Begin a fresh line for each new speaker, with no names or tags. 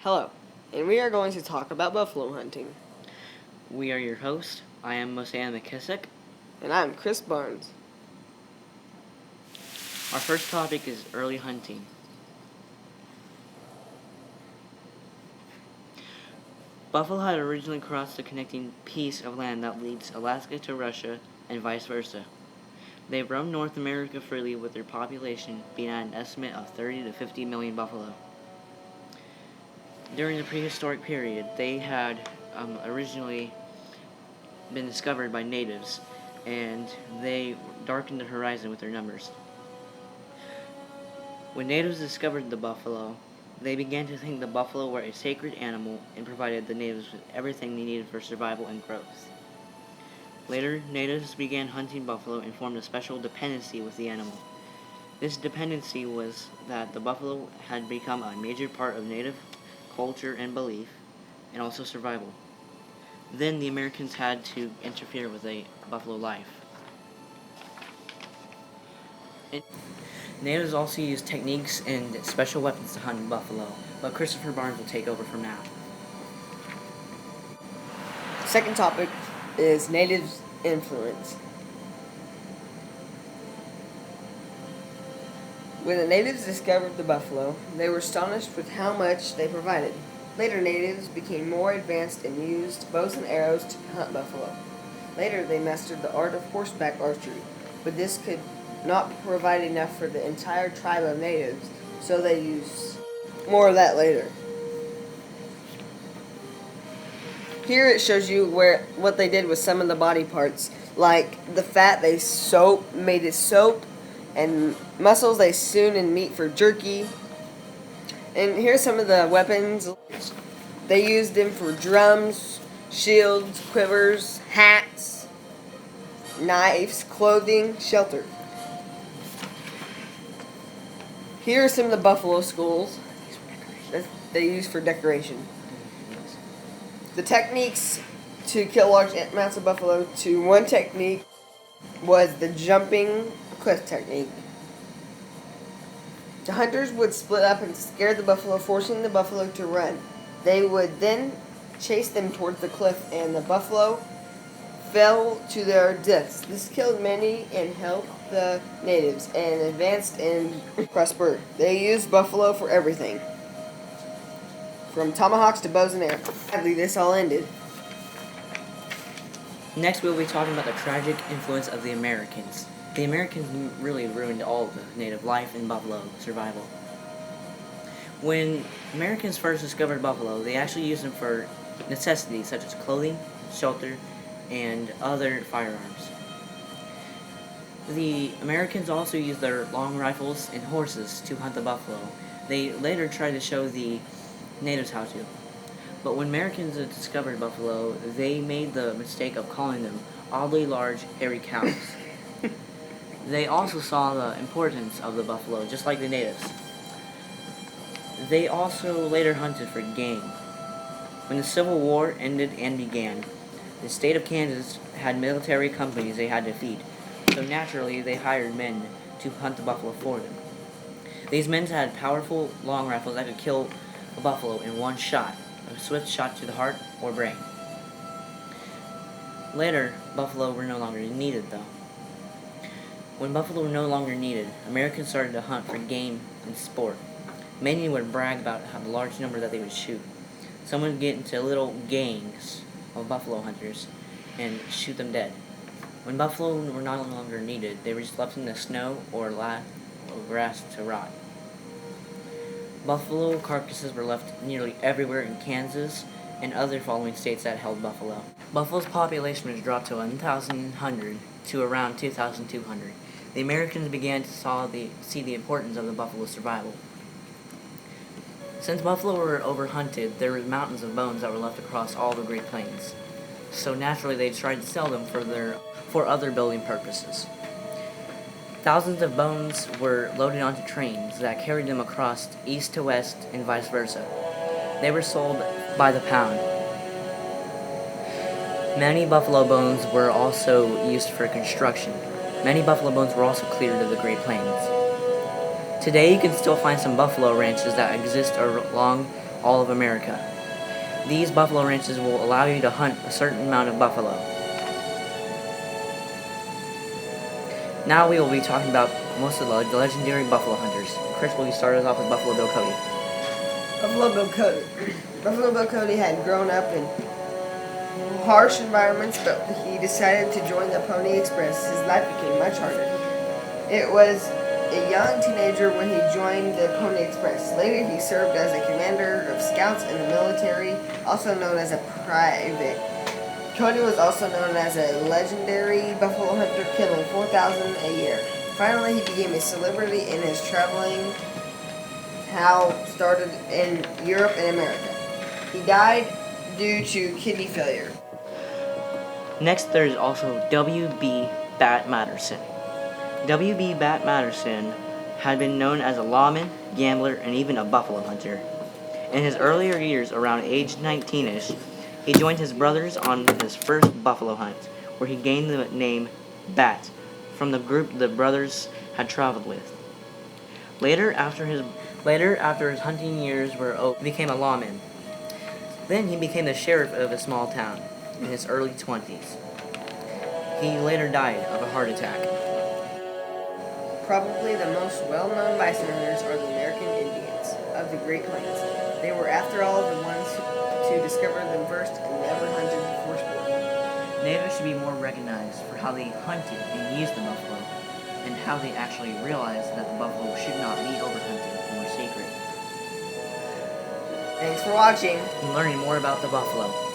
Hello, and we are going to talk about buffalo hunting.
We are your host. I am Mossiah McKissick.
And I'm Chris Barnes.
Our first topic is early hunting. Buffalo had originally crossed the connecting piece of land that leads Alaska to Russia and vice versa. They roamed North America freely, with their population being at an estimate of 30 to 50 million buffalo. During the prehistoric period, they had originally been discovered by natives, and they darkened the horizon with their numbers. When natives discovered the buffalo, they began to think the buffalo were a sacred animal and provided the natives with everything they needed for survival and growth. Later, natives began hunting buffalo and formed a special dependency with the animal. This dependency was that the buffalo had become a major part of native culture and belief, and also survival. Then the Americans had to interfere with a buffalo life. Natives also used techniques and special weapons to hunt buffalo, but Christopher Barnes will take over from now.
Second topic is natives' influence. When the natives discovered the buffalo, they were astonished with how much they provided. Later, natives became more advanced and used bows and arrows to hunt buffalo. Later, they mastered the art of horseback archery, but this could not provide enough for the entire tribe of natives, so they used more of that later. Here it shows you what they did with some of the body parts, like the fat they made it soap, and muscles they sewn in meat for jerky. And here's some of the weapons. They used them for drums, shields, quivers, hats, knives, clothing, shelter. Here are some of the buffalo skulls that they used for decoration. The techniques to kill large amounts of buffalo. One technique was the jumping cliff technique. The hunters would split up and scare the buffalo, forcing the buffalo to run. They would then chase them towards the cliff, and the buffalo fell to their deaths. This killed many and helped the natives and advanced and prospered. They used buffalo for everything, from tomahawks to bows and arrows. Sadly, this all ended.
Next, we'll be talking about the tragic influence of the Americans. The Americans really ruined all of the native life and buffalo survival. When Americans first discovered buffalo, they actually used them for necessities such as clothing, shelter, and other firearms. The Americans also used their long rifles and horses to hunt the buffalo. They later tried to show the natives how to. But when Americans discovered buffalo, they made the mistake of calling them oddly large, hairy cows. They also saw the importance of the buffalo, just like the natives. They also later hunted for game. When the Civil War ended and began, the state of Kansas had military companies they had to feed, so naturally they hired men to hunt the buffalo for them. These men had powerful long rifles that could kill a buffalo in one shot, a swift shot to the heart or brain. Later, buffalo were no longer needed, though. When buffalo were no longer needed, Americans started to hunt for game and sport. Many would brag about how large number that they would shoot. Some would get into little gangs of buffalo hunters and shoot them dead. When buffalo were no longer needed, they were just left in the snow or grass to rot. Buffalo carcasses were left nearly everywhere in Kansas and other following states that held buffalo. Buffalo's population was dropped to 1,100 to around 2,200. The Americans began to see the importance of the buffalo's survival. Since buffalo were overhunted, there were mountains of bones that were left across all the Great Plains. So naturally, they tried to sell them for other building purposes. Thousands of bones were loaded onto trains that carried them across east to west and vice versa. They were sold by the pound. Many buffalo bones were also used for construction. Many buffalo bones were also cleared to the Great Plains. Today, you can still find some buffalo ranches that exist along all of America. These buffalo ranches will allow you to hunt a certain amount of buffalo. Now we will be talking about most of the legendary buffalo hunters. Chris, will you start us off with Buffalo Bill Cody?
Buffalo Bill Cody. Buffalo Bill Cody had grown up in harsh environments, but he decided to join the Pony Express. His life became much harder. It was a young teenager when he joined the Pony Express. Later, he served as a commander of scouts in the military, also known as a private. Cody was also known as a legendary buffalo hunter, killing 4,000 a year. Finally, he became a celebrity in his traveling started in Europe and America. He died due to kidney failure.
Next, there is also W.B. Bat Matterson. W.B. Bat Matterson had been known as a lawman, gambler, and even a buffalo hunter. In his earlier years, around age 19-ish, he joined his brothers on his first buffalo hunt, where he gained the name Bat from the group the brothers had traveled with. Later, after his hunting years were over, he became a lawman. Then he became the sheriff of a small town in his early 20s. He later died of a heart attack.
Probably the most well-known bison hunters are the American Indians of the Great Plains. They were, after all, the ones to discover them first and never hunted for sport.
Natives should be more recognized for how they hunted and used the buffalo, and how they actually realized that the buffalo should not be overhunted and were sacred.
Thanks for watching
and learning more about the buffalo.